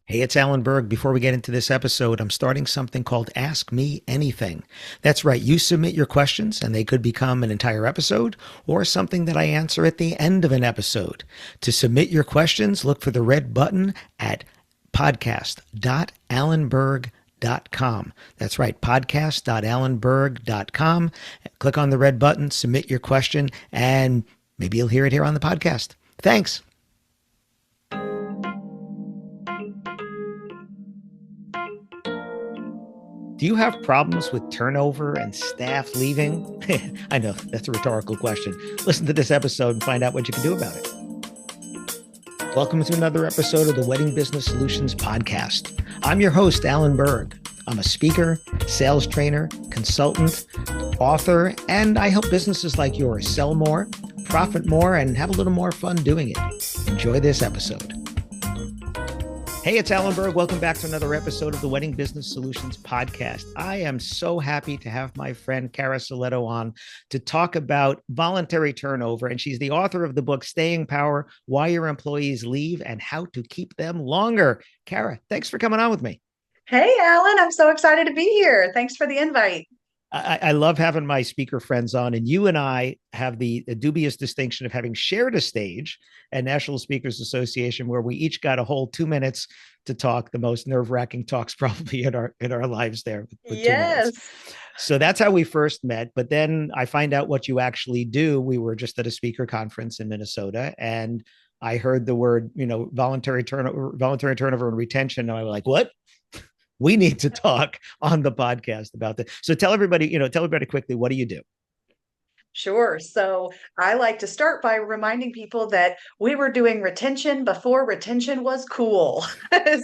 Hey, it's Alan Berg. Before we get into this episode, I'm starting something called Ask Me Anything. That's right. You submit your questions and they could become an entire episode or something that I answer at the end of an episode. To submit your questions, look for the red button at podcast.alanberg.com. That's right, podcast.alanberg.com. Click on the red button, submit your question, and maybe you'll hear it here on the podcast. Thanks. Do you have problems with turnover and staff leaving? I know that's a rhetorical question. Listen to this episode and find out what you can do about it. Welcome to another episode of the Wedding Business Solutions Podcast. I'm your host, Alan Berg. I'm a speaker, sales trainer, consultant, author, and I help businesses like yours sell more, profit more, and have a little more fun doing it. Enjoy this episode. Hey, it's Alan Berg. Welcome back to another episode of the Wedding Business Solutions Podcast. I am so happy to have my friend Cara Silletto on to talk about voluntary turnover. And she's the author of the book, Staying Power, Why Your Employees Leave and How to Keep Them Longer. Cara, thanks for coming on with me. Hey, Alan, I'm so excited to be here. Thanks for the invite. I love having my speaker friends on, and you and I have the dubious distinction of having shared a stage at National Speakers Association, where we each got a whole 2 minutes to talk. The most nerve-wracking talks probably in our lives there with 2 minutes. Yes. So that's how we first met. But then I find out what you actually do. We were just at a speaker conference in Minnesota, and I heard the word, voluntary turnover and retention. And I was like, what? We need to talk on the podcast about that. So tell everybody quickly, what do you do? Sure. So I like to start by reminding people that we were doing retention before retention was cool,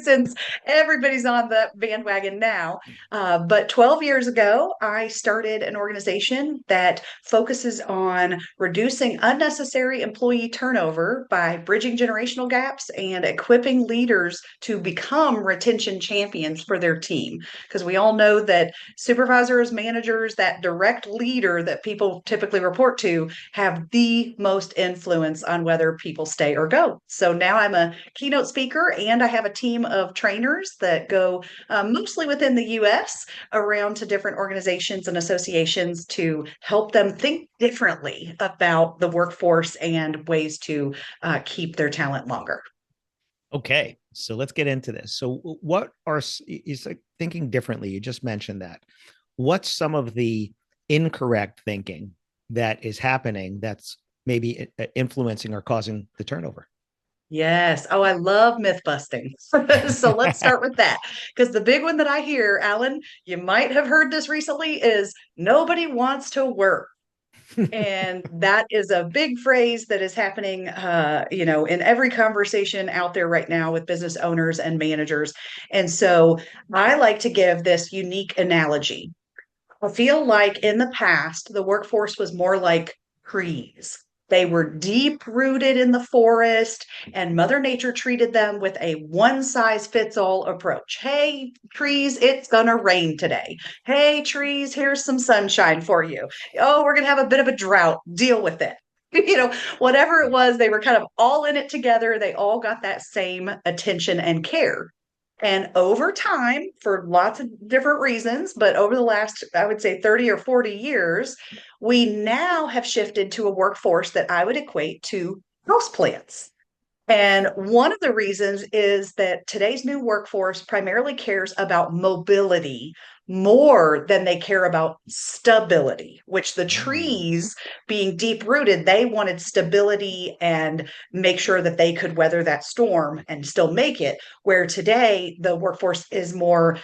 since everybody's on the bandwagon now. But 12 years ago, I started an organization that focuses on reducing unnecessary employee turnover by bridging generational gaps and equipping leaders to become retention champions for their team. Because we all know that supervisors, managers, that direct leader that people typically report to have the most influence on whether people stay or go. So now I'm a keynote speaker and I have a team of trainers that go mostly within the US around to different organizations and associations to help them think differently about the workforce and ways to keep their talent longer. Okay, so let's get into this. So what are is like thinking differently? You just mentioned that. What's some of the incorrect thinking that is happening that's maybe influencing or causing the turnover? Yes. Oh, I love myth busting. So let's start with that. Because the big one that I hear, Alan, you might have heard this recently, is nobody wants to work. And that is a big phrase that is happening, in every conversation out there right now with business owners and managers. And so I like to give this unique analogy. I feel like in the past, the workforce was more like trees. They were deep rooted in the forest, and Mother Nature treated them with a one size fits all approach. Hey, trees, it's going to rain today. Hey, trees, here's some sunshine for you. Oh, we're going to have a bit of a drought. Deal with it. Whatever it was, they were kind of all in it together. They all got that same attention and care. And over time, for lots of different reasons, but over the last, I would say 30 or 40 years, we now have shifted to a workforce that I would equate to houseplants. And one of the reasons is that today's new workforce primarily cares about mobility more than they care about stability, which the trees being deep rooted, they wanted stability and make sure that they could weather that storm and still make it. Where today the workforce is more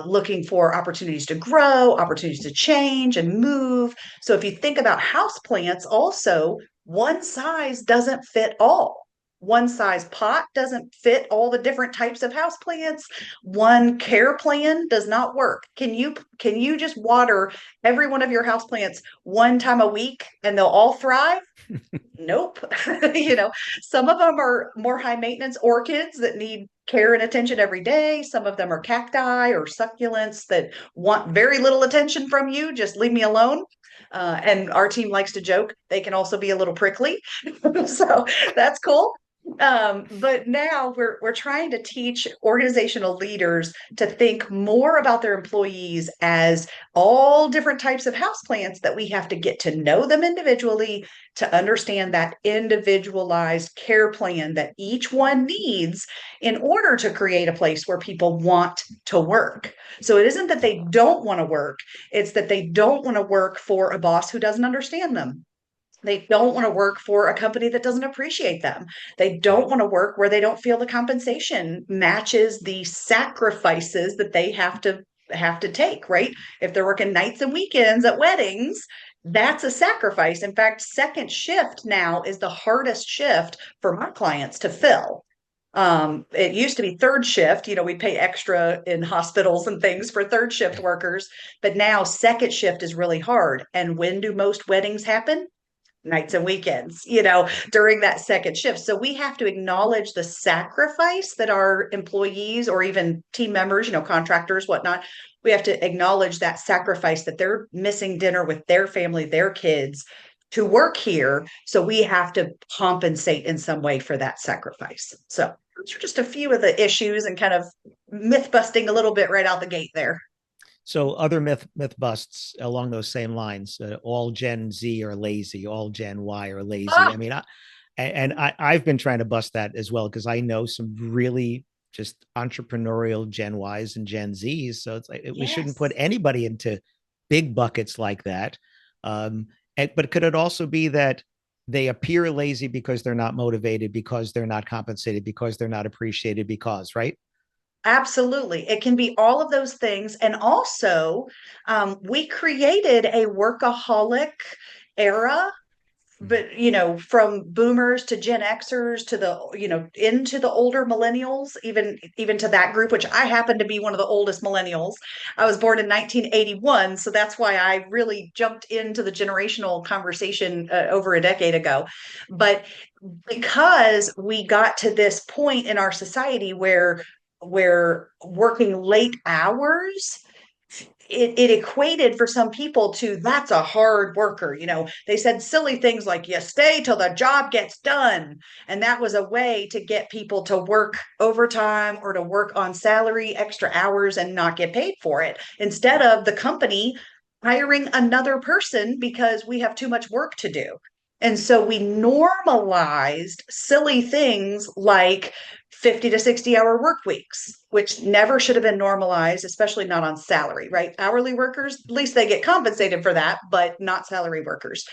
looking for opportunities to grow, opportunities to change and move. So if you think about house plants, also, one size doesn't fit all. One size pot doesn't fit all the different types of house plants. One care plan does not work. Can you just water every one of your house plants one time a week and they'll all thrive? Nope. Some of them are more high maintenance orchids that need care and attention every day. Some of them are cacti or succulents that want very little attention from you. Just leave me alone. And our team likes to joke, they can also be a little prickly. So that's cool. But now we're trying to teach organizational leaders to think more about their employees as all different types of houseplants that we have to get to know them individually to understand that individualized care plan that each one needs in order to create a place where people want to work. So it isn't that they don't want to work, it's that they don't want to work for a boss who doesn't understand them. They don't want to work for a company that doesn't appreciate them. They don't want to work where they don't feel the compensation matches the sacrifices that they have to take, right? If they're working nights and weekends at weddings, that's a sacrifice. In fact, second shift now is the hardest shift for my clients to fill. It used to be third shift. We pay extra in hospitals and things for third shift workers, but now second shift is really hard. And when do most weddings happen? Nights and weekends, during that second shift. So we have to acknowledge the sacrifice that our employees or even team members, contractors, whatnot, we have to acknowledge that sacrifice that they're missing dinner with their family, their kids to work here. So we have to compensate in some way for that sacrifice. So those are just a few of the issues and kind of myth busting a little bit right out the gate there. So other myth busts along those same lines. All Gen Z are lazy. All Gen Y are lazy. I Ah, mean, I've been trying to bust that as well because I know some really just entrepreneurial Gen Ys and Gen Zs. So it's like we shouldn't put yes. anybody into big buckets like that. But could it also be that they appear lazy because they're not motivated, because they're not compensated, because they're not appreciated, because, right? Absolutely. It can be all of those things. And also, we created a workaholic era, but from boomers to Gen Xers to into the older millennials, even to that group, which I happen to be one of the oldest millennials. I was born in 1981, so that's why I really jumped into the generational conversation over a decade ago. But because we got to this point in our society where working late hours, it equated for some people to that's a hard worker. They said silly things like you stay till the job gets done. And that was a way to get people to work overtime or to work on salary, extra hours, and not get paid for it instead of the company hiring another person because we have too much work to do. And so we normalized silly things like 50 to 60-hour work weeks, which never should have been normalized, especially not on salary, right? Hourly workers, at least they get compensated for that, but not salary workers.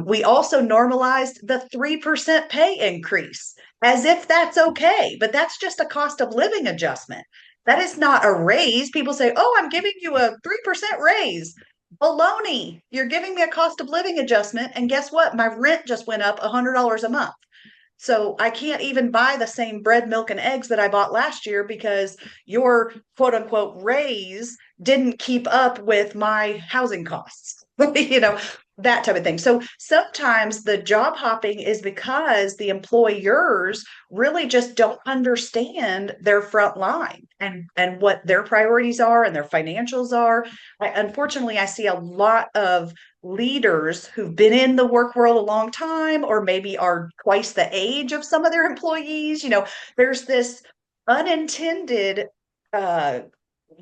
We also normalized the 3% pay increase as if that's okay, but that's just a cost of living adjustment. That is not a raise. People say, oh, I'm giving you a 3% raise. Baloney. You're giving me a cost of living adjustment. And guess what? My rent just went up $100 a month. So I can't even buy the same bread, milk, and eggs that I bought last year because your quote unquote raise didn't keep up with my housing costs. That type of thing. So sometimes the job hopping is because the employers really just don't understand their front line and what their priorities are and their financials are. Unfortunately, I see a lot of leaders who've been in the work world a long time or maybe are twice the age of some of their employees. There's this unintended uh,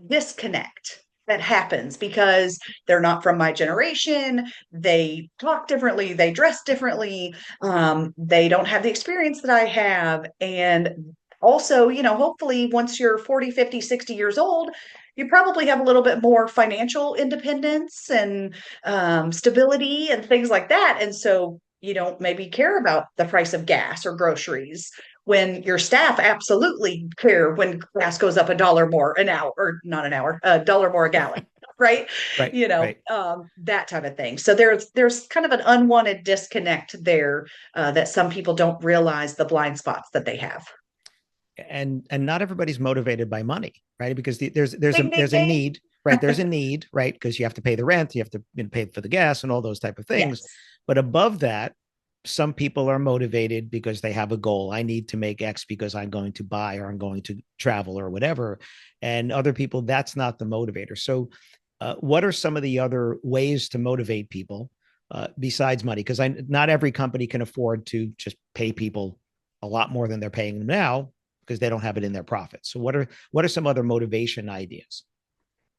disconnect that happens because they're not from my generation. They talk differently, they dress differently, they don't have the experience that I have. And also, hopefully once you're 40, 50, 60 years old, you probably have a little bit more financial independence and stability and things like that. And so you don't maybe care about the price of gas or groceries when your staff absolutely care when gas goes up $1 more an hour, or not an hour, $1 more a gallon, right? Right, right. That type of thing. So there's kind of an unwanted disconnect there that some people don't realize the blind spots that they have. And not everybody's motivated by money, right? Because Ding, ding, there's a ding. need, right? There's a need, right? Because you have to pay the rent, you have to pay for the gas and all those type of things. Yes. But above that, some people are motivated because they have a goal. I need to make X because I'm going to buy or I'm going to travel or whatever. And other people, that's not the motivator. So, what are some of the other ways to motivate people besides money? Because not every company can afford to just pay people a lot more than they're paying them now because they don't have it in their profits. So what are some other motivation ideas?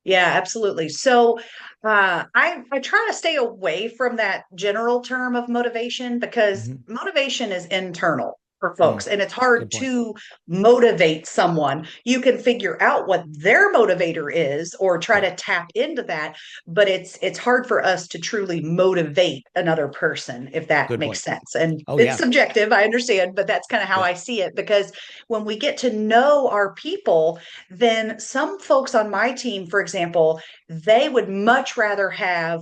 Yeah, absolutely. So I try to stay away from that general term of motivation because Mm-hmm. motivation is internal for folks, and it's hard Good point. to motivate someone. You can figure out what their motivator is or try Right. to tap into that, but it's hard for us to truly motivate another person, if that Good makes point. sense. And Oh it's yeah. subjective, I understand, but that's kind of how Yeah. I see it because when we get to know our people, then some folks on my team, for example, they would much rather have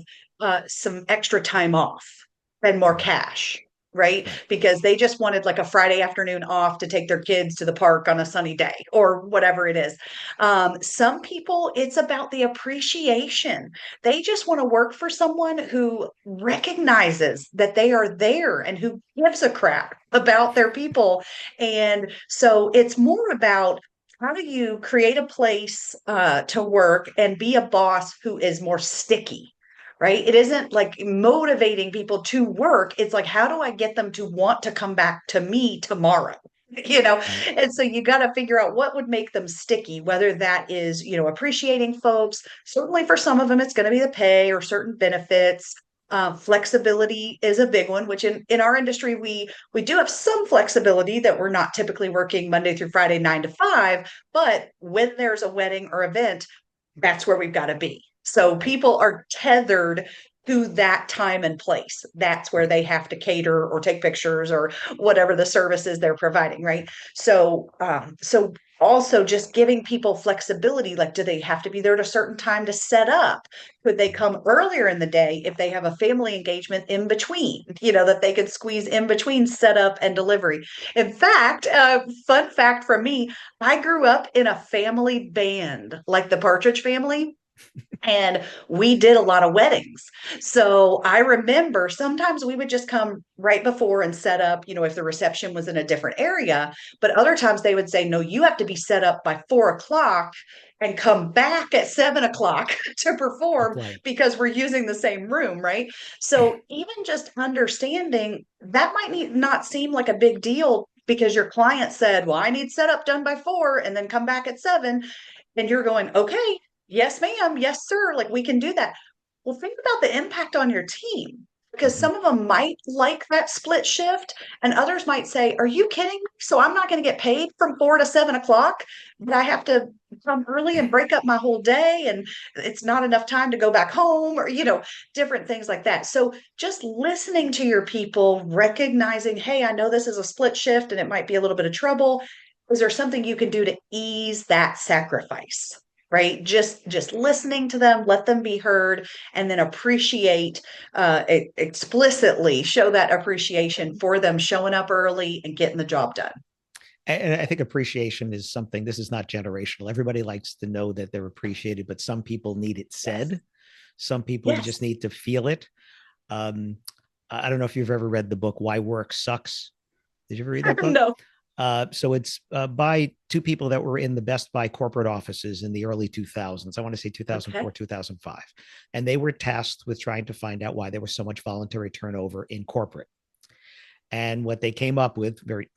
some extra time off and more Mhm. cash, right? Right. Because they just wanted like a Friday afternoon off to take their kids to the park on a sunny day or whatever it is. Some people, it's about the appreciation. They just want to work for someone who recognizes that they are there and who gives a crap about their people. And so it's more about how do you create a place to work and be a boss who is more sticky, right? It isn't like motivating people to work. It's like, how do I get them to want to come back to me tomorrow? You know, Right. and so you got to figure out what would make them sticky, whether that is, appreciating folks. Certainly for some of them, it's going to be the pay or certain benefits. Flexibility is a big one, which in our industry, we do have some flexibility that we're not typically working Monday through Friday, 9 to 5. But when there's a wedding or event, that's where we've got to be. So Right. people are tethered to that time and place. That's where Right. they have to cater or take pictures or whatever the services they're providing, right? So also just giving people flexibility, like do they have to be there at a certain time to set up? Could they Mhm. come earlier in the day if they have a family engagement in between, that they could squeeze in between setup and delivery? In fact, fun fact from me, I grew up in a family band, like the Partridge Family, and we did a lot of weddings. So I remember sometimes we would just come right before and set up, if the reception was in a different area. But other times they would say, no, you have to be set up by 4 o'clock and come back at 7 o'clock to Oh perform boy. because we're using the same room, right? So even just understanding that might not seem like a big deal because your client said, well, I need setup done by 4 and then come back at 7. And you're going, okay, yes, ma'am. Yes, sir. Like we can do that. Well, think about the impact on your team because Mhm. some of them might like that split shift and others might say, are you kidding me? So I'm not going to get paid from 4 to 7 o'clock, but I have to come early and break up my whole day. And it's not enough time to go back home or, different things like that. So just listening to your people, recognizing, hey, I know this is a split shift and it might be a little bit of trouble. Is there something you can do to ease that sacrifice? Right, just listening to them, let them be heard, and then appreciate, explicitly show that appreciation for them showing up early and getting the job done. And I think appreciation is something, this is not generational. Everybody likes to know that they're appreciated, but some people need it Yes. said. Some people you just Yes. need to feel it. Um, I don't know if you've ever read the book Why Work Sucks. Did you ever read that book? No. So it's by two people that were in the Best Buy corporate offices in the early 2000s. I want to say Okay. 2004, 2005. And they were tasked with trying to find out why there was so much voluntary turnover in corporate. And what they came up with, very,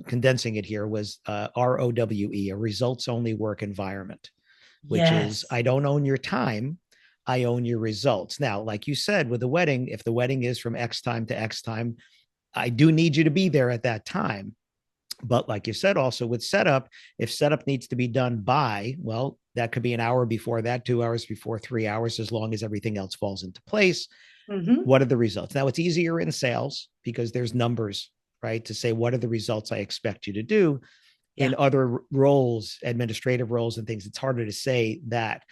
condensing it here, was ROWE, a results only work environment, which is Yes. I don't own your time. I own your results. Now, like you said, with the wedding, if the wedding is from X time to X time, I do need you to be there at that time. But like you said, also with setup, if setup needs to be done by, well, that could be an hour before that, 2 hours before, 3 hours, as long as everything else falls into place. Hmm. What are the results? Now it's easier in sales because there's numbers, right? To say, what are the results I expect you to do? In Yeah. other roles, administrative roles and things, it's harder to say that.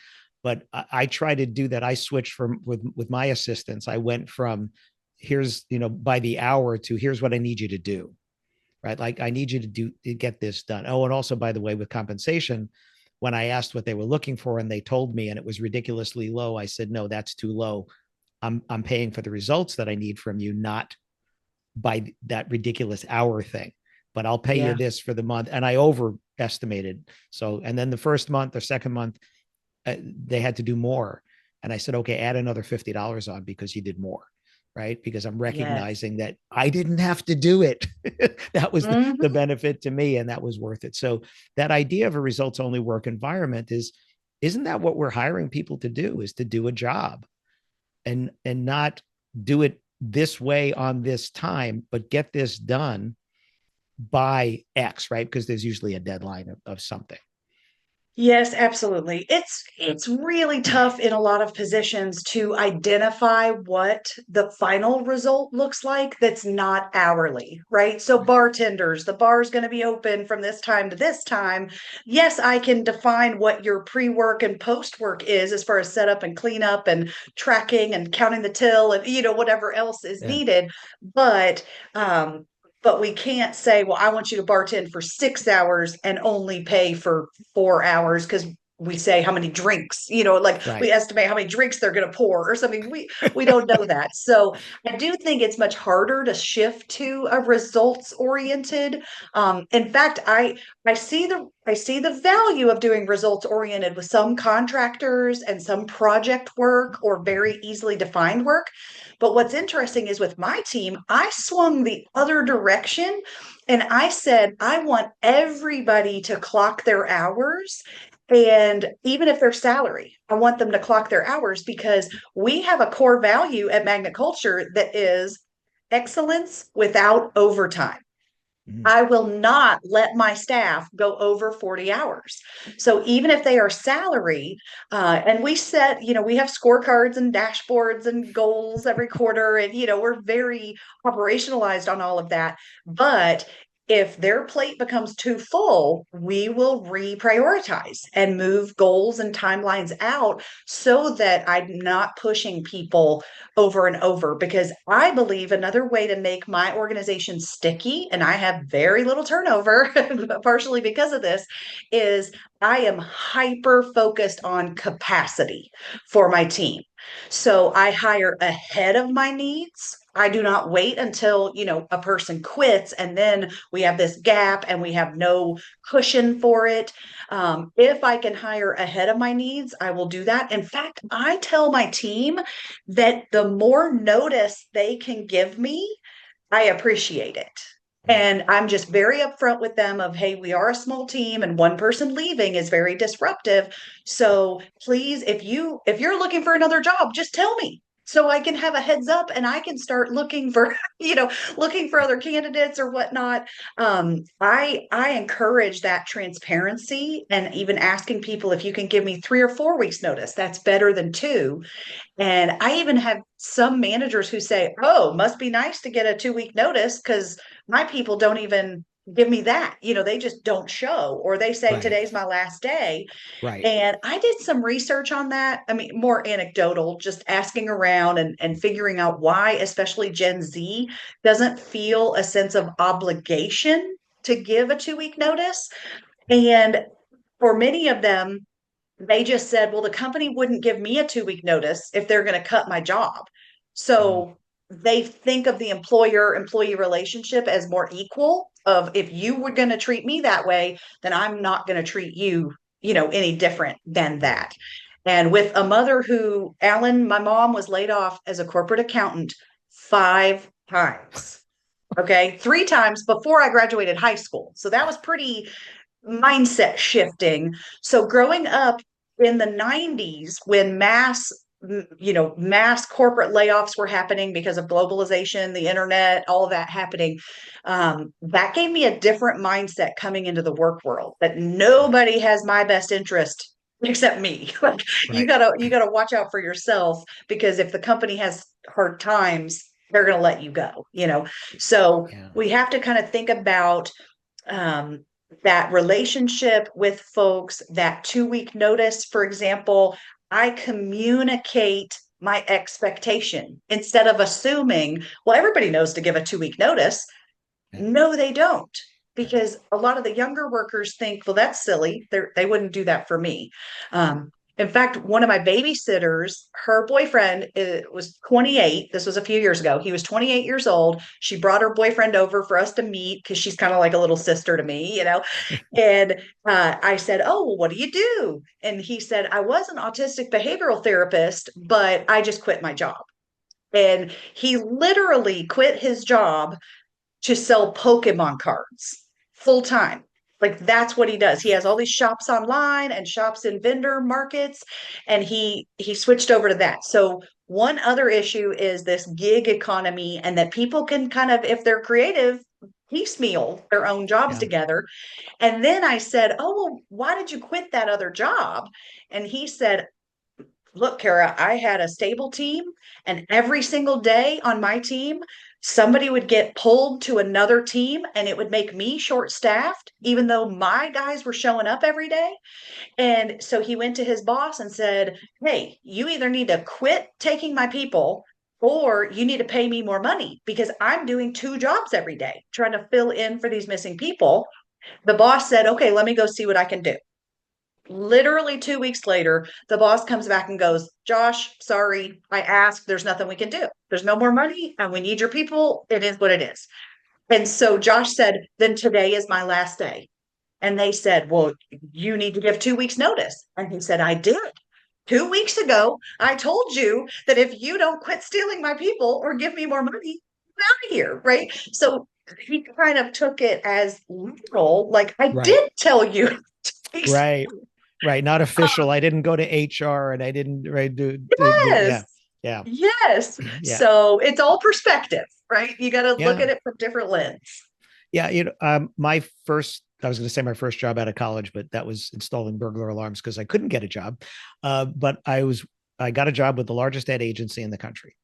But I try to do that. I switched from with my assistants. I went from here's, by the hour to here's what I need you to do, right? Like I need you to get this done. Oh, and also, by the way, with compensation, when I asked what they were looking for and they told me and it was ridiculously low, I said, no, that's too low. I'm paying for the results that I need from you, not by that ridiculous hour thing. But I'll pay you Yeah. this for the month. And I overestimated. So, and then the first month or second month, they had to do more. And I said, okay, add another $50 on because you did more. right? Because I'm Yes. recognizing that I didn't have to do it. That was the Mhm. benefit to me, and that was worth it. So that idea of a results only work environment isn't that what we're hiring people to do? Is to do a job and not do it this way on this time, but get this done by X, right? Because there's usually a deadline of something. Yes, absolutely. It's really tough in a lot of positions to identify what the final result looks like that's not hourly, right? So bartenders, the bar is going to be open from this time to this time. Yes, I can define what your pre-work and post-work is as far as setup and cleanup and tracking and counting the till and whatever else is Yeah. needed, but um but we can't say, well, I want you to bartend for 6 hours and only pay for 4 hours because we say how many drinks, like we Right. estimate how many drinks they're going to pour or something. We don't know that. So I do think it's much harder to shift to a results oriented. In fact, I see the value of doing results oriented with some contractors and some project work or very easily defined work. But what's interesting is with my team, I swung the other direction and I said, I want everybody to clock their hours. And even if they're salary, I want them to clock their hours because we have a core value at Magnet Culture that is excellence without overtime. Mhm. I will not let my staff go over 40 hours. So even if they are salary, and we set, we have scorecards and dashboards and goals every quarter, and, we're very operationalized on all of that. But if their plate becomes too full, we will reprioritize and move goals and timelines out so that I'm not pushing people over and over because I believe another way to make my organization sticky, and I have very little turnover, partially because of this, is I am hyper focused on capacity for my team. So I hire ahead of my needs. I do not wait until, a person quits and then we have this gap and we have no cushion for it. If I can hire ahead of my needs, I will do that. In fact, I tell my team that the more notice they can give me, I appreciate it. And I'm just very upfront with them of, hey, we are a small team and one person leaving is very disruptive. So please, if you're looking for another job, just tell me so I can have a heads up and I can start looking for, looking for other candidates or whatnot. I encourage that transparency and even asking people if you can give me 3 or 4 weeks notice. That's better than two. And I even have some managers who say, oh, must be nice to get a 2 week notice because my people don't even give me that. They just don't show, or they say, Right. today's my last day. Right. And I did some research on that. I mean, more anecdotal, just asking around and figuring out why, especially Gen Z, doesn't feel a sense of obligation to give a 2 week notice. And for many of them, they just said, well, the company wouldn't give me a 2 week notice if they're going to cut my job. Mm. So they think of the employer employee relationship as more equal of if you were going to treat me that way, then I'm not going to treat you, any different than Right. that. And with a mother who, Alan, my mom was laid off as a corporate accountant 5 times. Okay. 3 times before I graduated high school. So that was pretty mindset shifting. So growing up in the 90s when mass corporate layoffs were happening because of globalization, the internet, all of that happening, that gave me a different mindset coming into the work world that Right. nobody has my best interest except me. Like you Right. gotta you gotta watch out for yourself because if the company has hard times, they're gonna let you go. So Yeah. we have to kind of think about um, that relationship with folks, that 2 week notice, for example, I communicate my expectation instead of assuming, well, everybody knows to give a 2 week notice. Yeah. No, they don't. Because a lot of the younger workers think, well, that's silly. They wouldn't do that for me. In fact, one of my babysitters, her boyfriend was 28. This was a few years ago. He was 28 years old. She brought her boyfriend over for us to meet because she's kind of like a little sister to me. And I said, oh, well, what do you do? And he said, I was an autistic behavioral therapist, but I just quit my job. And he literally quit his job to sell Pokemon cards full time. Like that's what he does. He has all these shops online and shops in vendor markets, and he switched over to that. So one other issue is this gig economy, and that people can kind of, if they're creative, piecemeal their own jobs Yeah. together. And then I said, "Oh, well, why did you quit that other job?" And he said, "Look, Kara, I had a stable team, and every single day on my team, somebody would get pulled to another team, and it would make me short staffed, even though my guys were showing up every day." And so he went to his boss and said, "Hey, you either need to quit taking my people, or you need to pay me more money because I'm doing two jobs every day trying to fill in for these missing people." The boss said, "Okay, let me go see what I can do." Literally 2 weeks later, the boss comes back and goes, "Josh, sorry, I asked. There's nothing we can do. There's no more money, and we need your people. It is what it is." And so Josh said, "Then today is my last day." And they said, "Well, you need to give 2 weeks notice." And he said, "I did. 2 weeks ago, I told you that if you don't quit stealing my people or give me more money, get out of here." Right. So he kind of took it as literal, like, I Right. did tell you. Right. Right. Not official. I didn't go to HR and I didn't right do yeah. Yes. Yeah. Yes. Yeah. So it's all perspective, right? You got to look Yeah. at it from different lens. Yeah. My first, I was going to say my first job out of college, but that was installing burglar alarms because I couldn't get a job. But I got a job with the largest ad agency in the country,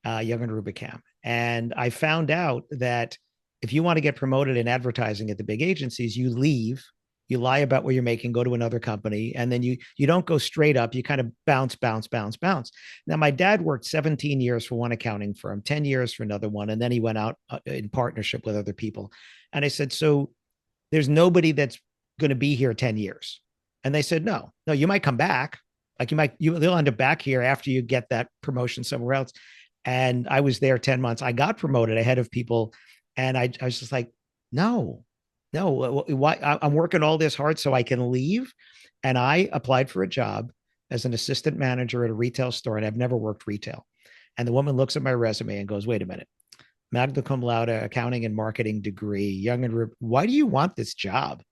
Young and Rubicam. And I found out that if you want to get promoted in advertising at the big agencies, you leave, you lie about what you're making, go to another company, and then you don't go straight up. You kind of bounce, bounce, bounce, bounce. Now, my dad worked 17 years for one accounting firm, 10 years for another one, and then he went out in partnership with other people. And I said, so there's nobody that's going to be here 10 years. And they said, no, you might come back. Like they'll end up back here after you get that promotion somewhere else. And I was there 10 months. I got promoted ahead of people. And I was just like, no, why? I'm working all this hard so I can leave. And I applied for a job as an assistant manager at a retail store. And I've never worked retail. And the woman looks at my resume and goes, wait a minute, magna cum laude, accounting and marketing degree, young and why do you want this job?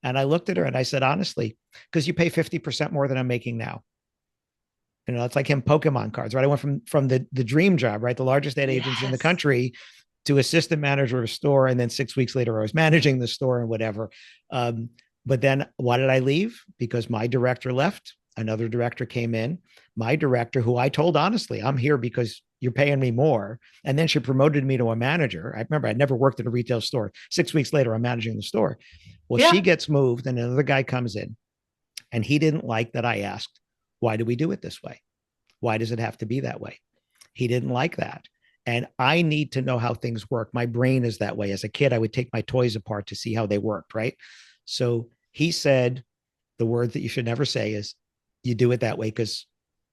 And I looked at her and I said, honestly, because you pay 50% more than I'm making now. It's like him Pokemon cards, right? I went from the dream job, right? The largest ad agency in the Yes. country to assistant manager of a store. And then 6 weeks later, I was managing the store and whatever. Um, but then why did I leave? Because my director left. Another director came in. My director, who I told honestly, I'm here because you're paying me more. And then she promoted me to a manager. I remember I'd never worked at a retail store. 6 weeks later, I'm managing the store. Well, she Yeah. gets moved and another guy comes in and he didn't like that I asked, why do we do it this way? Why does it have to be that way? He didn't like that. And I need to know how things work. My brain is that way. As a kid, I would take my toys apart to see how they worked, right? So he said the word that you should never say is, you do it that way because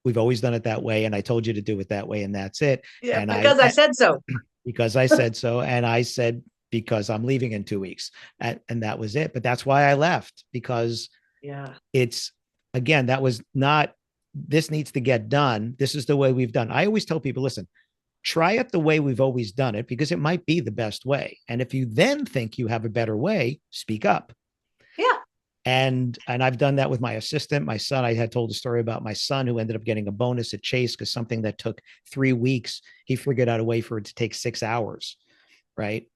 we've always done it that way. And I told you to do it that way. And that's it. Yeah. And Because I said so. because I said so. And I said, because I'm leaving in 2 weeks. And that was it. But that's why I left, because Yeah. it's, again, that was not, this needs to get done. This is the way we've done. I always tell people, listen, try it the way we've always done it because it might be the best way. And if you then think you have a better way, speak up. Yeah. And I've done that with my assistant, my son. I had told a story about my son who ended up getting a bonus at Chase because something that took 3 weeks, he figured out a way for it to take 6 hours, right?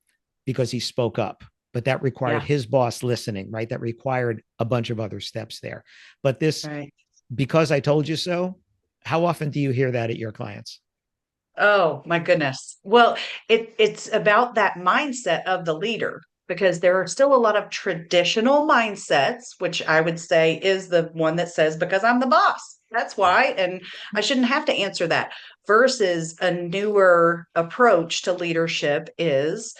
Because he spoke up. But that required Yeah. his boss listening, right? That required a bunch of other steps there. But this, Right. because I told you so, how often do you hear that at your clients? Oh my goodness. Well, it's about that mindset of the leader, because there are still a lot of traditional mindsets, which I would say is the one that says, because I'm the boss, that's why, and I shouldn't have to answer that, versus a newer approach to leadership is,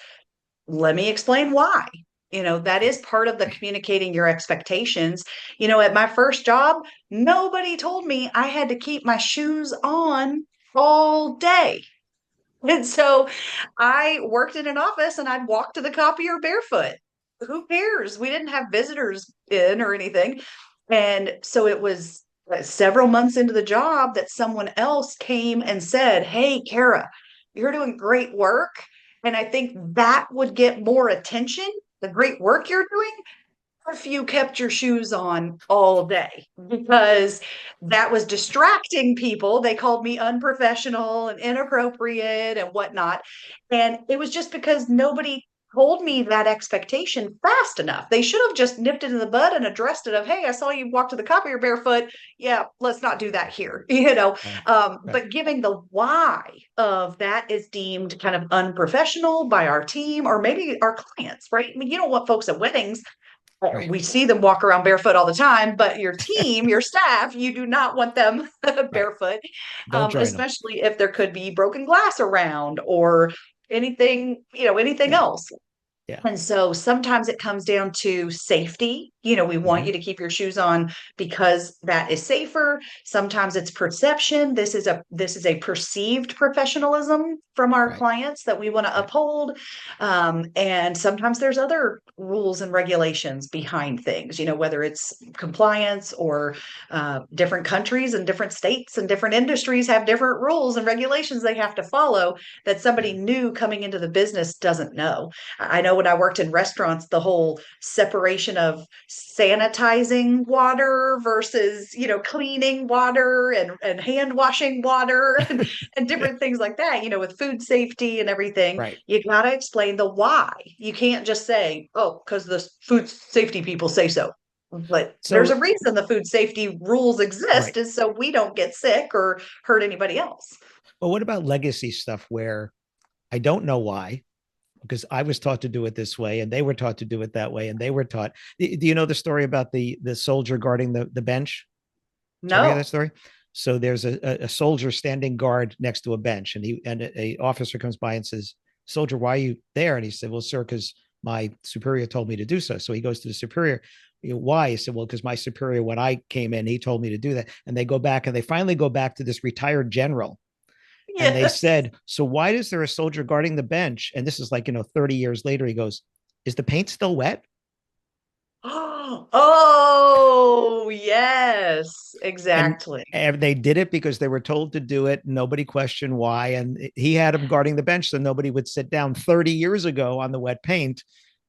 let me explain why. That is part of the communicating your expectations. At my first job, nobody told me I had to keep my shoes on all day. And so I worked in an office and I'd walk to the copier barefoot. Who cares? We didn't have visitors in or anything. And so it was several months into the job that someone else came and said, "Hey, Cara, you're doing great work." And I think that would get more attention, the great work you're doing, if you kept your shoes on all day, because that was distracting people. They called me unprofessional and inappropriate and whatnot. And it was just because nobody told me that expectation fast enough. They should have just nipped it in the bud and addressed it of, "Hey, I saw you walk to the copier barefoot. Yeah, let's not do that here." Right. Right. But giving the why of that is deemed kind of unprofessional by our team or maybe our clients, right? I mean, you don't want folks at weddings, Right. we see them walk around barefoot all the time, but your team, your staff, you do not want them Right. barefoot, Don't join them. especially if there could be broken glass around or anything, anything Yeah. else. Yeah. And so sometimes it comes down to safety. We want Hmm. you to keep your shoes on because that is safer. Sometimes it's perception. This is a perceived professionalism from our Right. clients that we want to Right. uphold. And sometimes there's other rules and regulations behind things, whether it's compliance or different countries and different states and different industries have different rules and regulations they have to follow that somebody Yeah. new coming into the business doesn't know. I know when I worked in restaurants, the whole separation of sanitizing water versus, cleaning water and hand washing water and different things like that, with food safety and everything. Right. You got to explain the why. You can't just say, "Oh, because the food safety people say so." But there's So, a reason the food safety rules exist right. is so we don't get sick or hurt anybody else. Well, what about legacy stuff where I don't know why, because I was taught to do it this way and they were taught to do it that way and they were taught. Do you know the story about the soldier guarding the bench? Did you ever hear that No. story? So there's a soldier standing guard next to a bench, and a officer comes by and says, "Soldier, why are you there?" And he said, "Well, sir, because my superior told me to do so." So he goes to the superior. Why? He said, "Well, because my superior, when I came in, he told me to do that." And they go back and they finally go back to this retired general. And they Yes. said, "So why is there a soldier guarding the bench?" And this is like, 30 years later, he goes, "Is the paint still wet?" Oh, yes, and exactly. and they did it because they were told to do it. Nobody questioned why, and he had him guarding the bench so nobody would sit down. 30 years ago on the wet paint,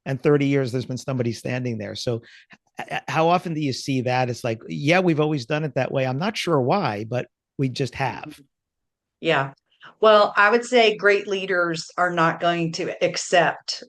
and 30 years there's been somebody standing there. So how often do you see that? It's like, yeah, we've always done it that way. I'm not sure why, but we just have. Yeah. Well, I would say great leaders are not going to accept,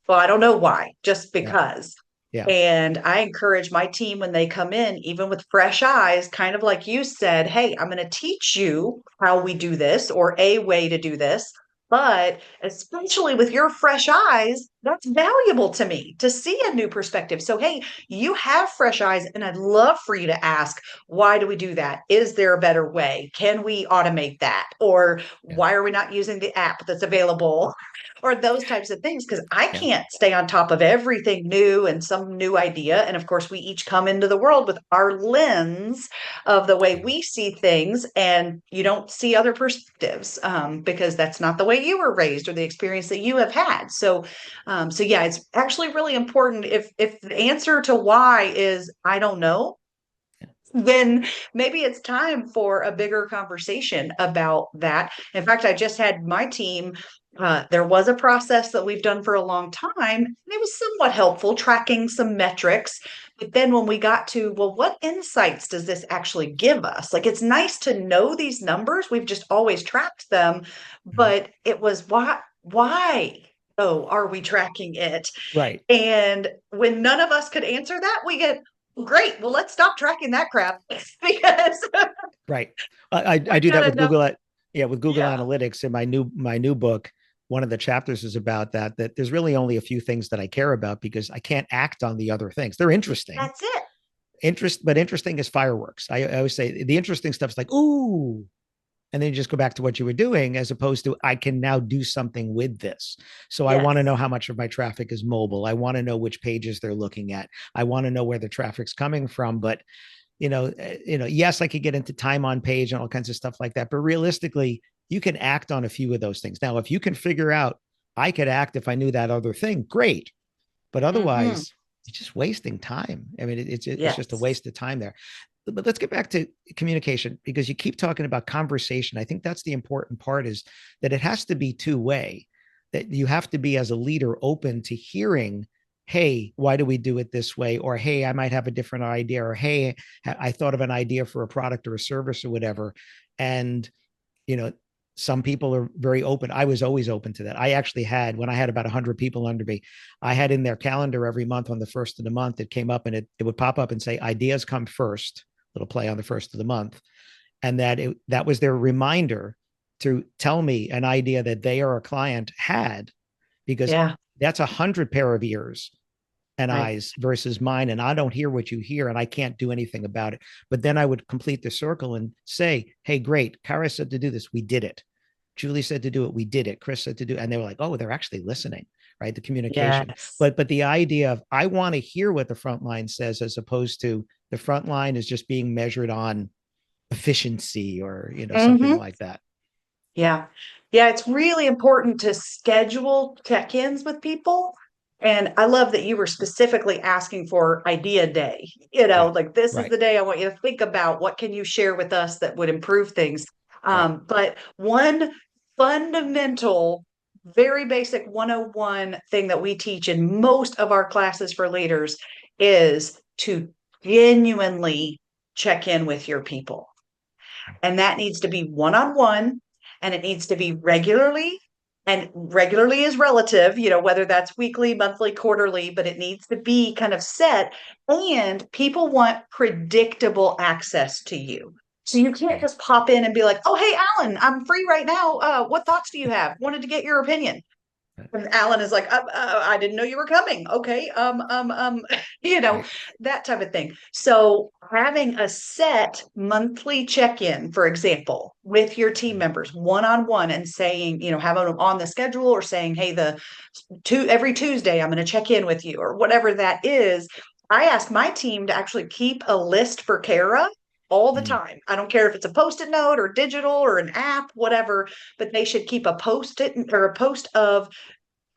well, I don't know why, just Yeah. because. Yeah. And I encourage my team when they come in, even with fresh eyes, kind of like you said, "Hey, I'm going to teach you how we do this or a way to do this." But especially with your fresh eyes, that's valuable to me to see a new perspective. So, hey, you have fresh eyes, and I'd love for you to ask, "Why do we do that? Is there a better way? Can we automate that? Or Yeah. why are we not using the app that's available?" Or those types of things, because I Yeah. can't stay on top of everything new and some new idea. And of course, we each come into the world with our lens of the way Yeah. we see things, and you don't see other perspectives because that's not the way you were raised or the experience that you have had. So yeah, it's actually really important. If the answer to why is I don't know, then maybe it's time for a bigger conversation about that. In fact, I just had my team. There was a process that we've done for a long time, and it was somewhat helpful tracking some metrics. But then when we got to, well, what insights does this actually give us? Like, it's nice to know these numbers. We've just always tracked them, Mhm. but it was why? Oh, are we tracking it? Right. And when none of us could answer that, we get, "Great, well, let's stop tracking that crap because Right. I we've do that got with enough." Google. Yeah, with Google Yeah, Analytics in my new book. One of the chapters is about that there's really only a few things that I care about because I can't act on the other things. They're interesting. that's it. But interesting is fireworks. I always say the interesting stuff is like, ooh, and then you just go back to what you were doing as opposed to I can now do something with this. So I want to know Yes. how much of my traffic is mobile. I want to know which pages they're looking at. I want to know where the traffic's coming from. But yes, I could get into time on page and all kinds of stuff like that. But realistically, you can act on a few of those things. Now, if you can figure out I could act if I knew that other thing, great. But Hmm. otherwise, it's just wasting time. I mean, it's just a Yes. waste of time there. but let's get back to communication because you keep talking about conversation. I think that's the important part is that it has to be two-way, that you have to be as a leader open to hearing, hey, why do we do it this way? Or, hey, I might have a different idea. Or, hey, I thought of an idea for a product or a service or whatever. And, you know, some people are very open. I was always open to that. I actually had, when I had about 100 people under me, I had in their calendar every month on the first of the month, it came up and it would pop up and say, ideas come first, little play on the first of the month. And that was their reminder to tell me an idea that they or a client had, because Yeah, that's 100 pair of ears and right. eyes versus mine. And I don't hear what you hear and I can't do anything about it. But then I would complete the circle and say, hey, great. Cara said to do this. We did it. Julie said to do it. We did it. Chris said to do it. And they were like, oh, they're actually listening, right? The communication. Yes. But the idea of I want to hear what the front line says as opposed to the front line is just being measured on efficiency or, something Hmm. like that. Yeah. Yeah, it's really important to schedule check-ins with people. And I love that you were specifically asking for idea day. Yeah. Like this is Right. the day I want you to think about what can you share with us that would improve things. Right. But one fundamental, very basic 101 thing that we teach in most of our classes for leaders is to genuinely check in with your people. And that needs to be one on one and it needs to be regularly. And regularly is relative, whether that's weekly, monthly, quarterly, but it needs to be kind of set. And people want predictable access to you. So you can't Mm. just pop in and be like, oh, hey, Alan, I'm free right now. What thoughts do you have? Wanted to get your opinion. And Alan is like, I didn't know you were coming. Okay. You know, Right. that type of thing. So having a set monthly check-in, for example, with your team members one-on-one and saying, having them on the schedule or saying, hey, every Tuesday, I'm going to check in with you or whatever that is. I ask my team to actually keep a list for Cara all the Mm. time. I don't care if it's a post-it note or digital or an app, whatever, but they should keep a post-it or a post of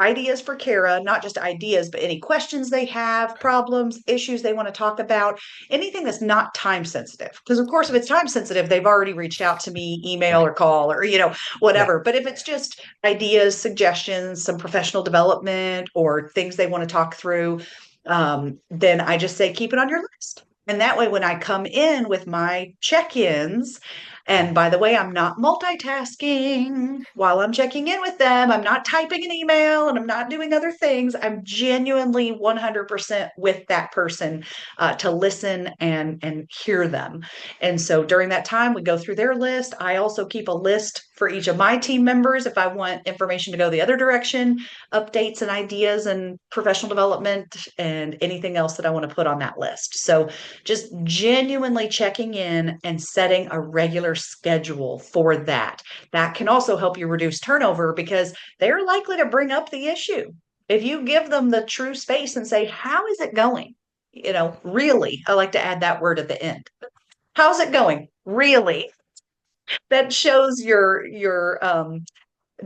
ideas for Cara, not just ideas, but any questions they have, Right. problems, issues they want to talk about, anything that's not time sensitive. Because, of course, if it's time sensitive, they've already reached out to me, email Right. or call or, Yeah. whatever. But if it's just ideas, suggestions, some professional development or things they want to talk through, then I just say keep it on your list. And that way, when I come in with my check ins, and by the way, I'm not multitasking while I'm checking in with them. I'm not typing an email and I'm not doing other things. I'm genuinely 100% with that person to listen and hear them. And so during that time, we go through their list. I also keep a list for each of my team members if I want information to go the other direction, updates and ideas and professional development, and anything else that I want to put on that list. So just genuinely checking in and setting a regular schedule for that. That can also help you reduce turnover because they're likely to bring up the issue. If you give them the true space and say, how is it going? Really, I like to add that word at the end. How's it going? Really? That shows your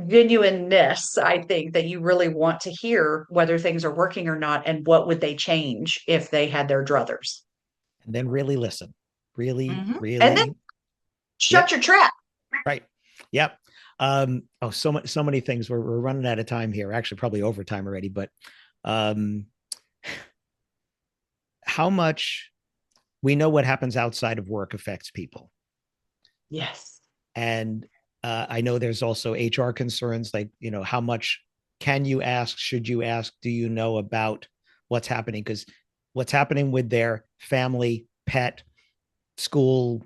genuineness, I think, that you really want to hear whether things are working or not and what would they change if they had their druthers. And then really listen. Really, And then really. shut Yep. your trap. Right. Yep. So many things. We're running out of time here. Actually, probably overtime already. But um, how much we know what happens outside of work affects people, Yes. and I know there's also HR concerns, like how much can you ask? Should you ask? Do you know about what's happening? Because what's happening with their family, pet, school,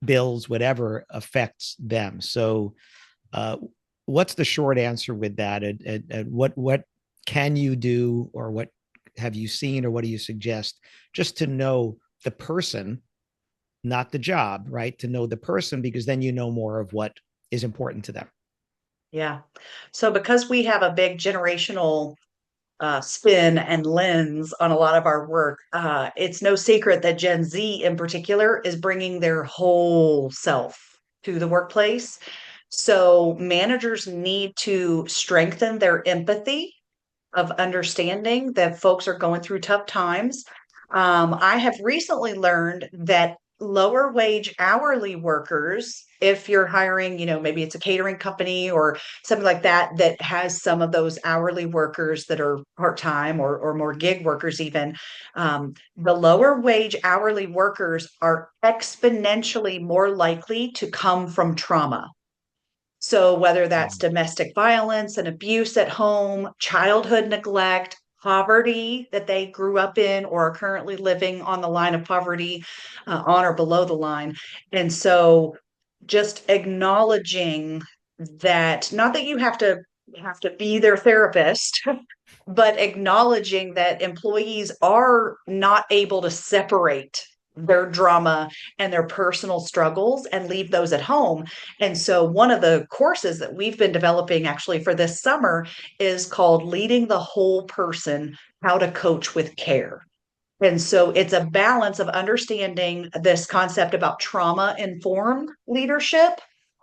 bills, whatever affects them. So, uh, what's the short answer with that? And what can you do, or what have you seen, or what do you suggest, just to know the person, not the job, right? To know the person, because then you know more of what is important to them. Yeah. So because we have a big generational spin and lens on a lot of our work, it's no secret that Gen Z in particular is bringing their whole self to the workplace. So managers need to strengthen their empathy of understanding that folks are going through tough times. I have recently learned that lower wage hourly workers, if you're hiring, maybe it's a catering company or something like that, that has some of those hourly workers that are part-time or more gig workers even, the lower wage hourly workers are exponentially more likely to come from trauma. So, whether that's Mm. domestic violence and abuse at home, childhood neglect, poverty that they grew up in or are currently living on the line of poverty, on or below the line. And so, just acknowledging that, not that you have to be their therapist, but acknowledging that employees are not able to separate their drama and their personal struggles and leave those at home. And so, one of the courses that we've been developing actually for this summer is called Leading the Whole Person: How to Coach with Care. And so it's a balance of understanding this concept about trauma informed leadership,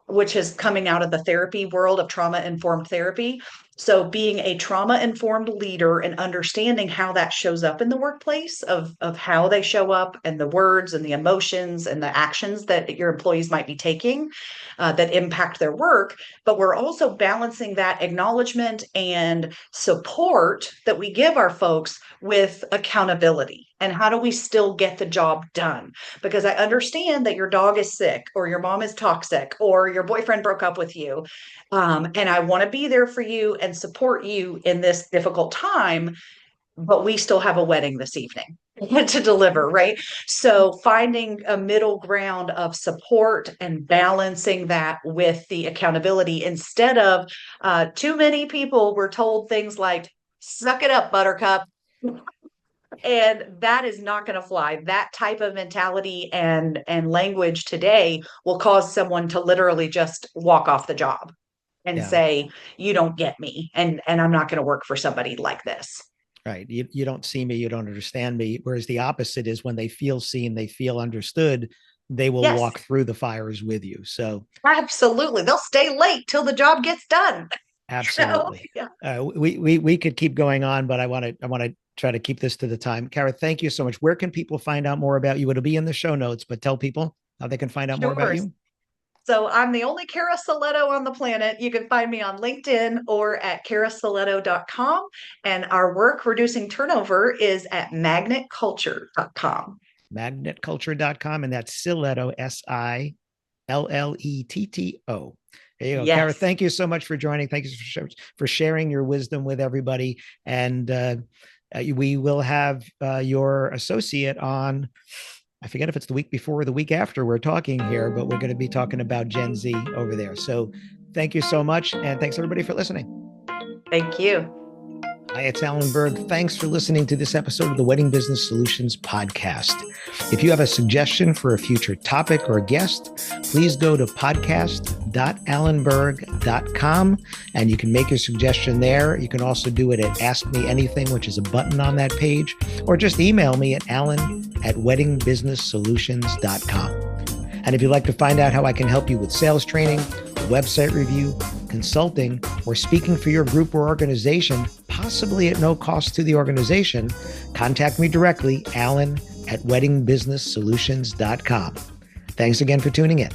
which is coming out of the therapy world of trauma informed therapy. So being a trauma informed leader and understanding how that shows up in the workplace, of how they show up and the words and the emotions and the actions that your employees might be taking, that impact their work. But we're also balancing that acknowledgement and support that we give our folks with accountability. And how do we still get the job done? Because I understand that your dog is sick or your mom is toxic or your boyfriend broke up with you. And I want to be there for you and support you in this difficult time, but we still have a wedding this evening to deliver, right? So finding a middle ground of support and balancing that with the accountability instead of too many people were told things like, suck it up, buttercup. And that is not going to fly. That type of mentality and language today will cause someone to literally just walk off the job and Yeah. say, you don't get me, and I'm not going to work for somebody like this. Right. You don't see me, you don't understand me. Whereas the opposite is when they feel seen, they feel understood, they will Yes, walk through the fires with you. So absolutely. They'll stay late till the job gets done. So, absolutely. yeah. We could keep going on, but I want to try to keep this to the time. Cara, thank you so much. Where can people find out more about you? It'll be in the show notes, but tell people how they can find out more about Sure. you. So I'm the only Cara Silletto on the planet. You can find me on LinkedIn or at carasilletto.com. And our work reducing turnover is at magnetculture.com. Magnetculture.com, and that's Silletto, Silletto. There you go. Cara, Yes. thank you so much for joining. Thank you for sharing your wisdom with everybody. And we will have your associate on, I forget if it's the week before or the week after we're talking here, but we're going to be talking about Gen Z over there. So thank you so much. And thanks everybody for listening. Thank you. Hi, it's Alan Berg. Thanks for listening to this episode of the Wedding Business Solutions podcast. If you have a suggestion for a future topic or guest, please go to podcast.alanberg.com and you can make your suggestion there. You can also do it at Ask Me Anything, which is a button on that page, or just email me at alan@weddingbusinesssolutions.com. And if you'd like to find out how I can help you with sales training, website review, consulting, or speaking for your group or organization, possibly at no cost to the organization, contact me directly, alan@weddingbusinesssolutions.com. Thanks again for tuning in.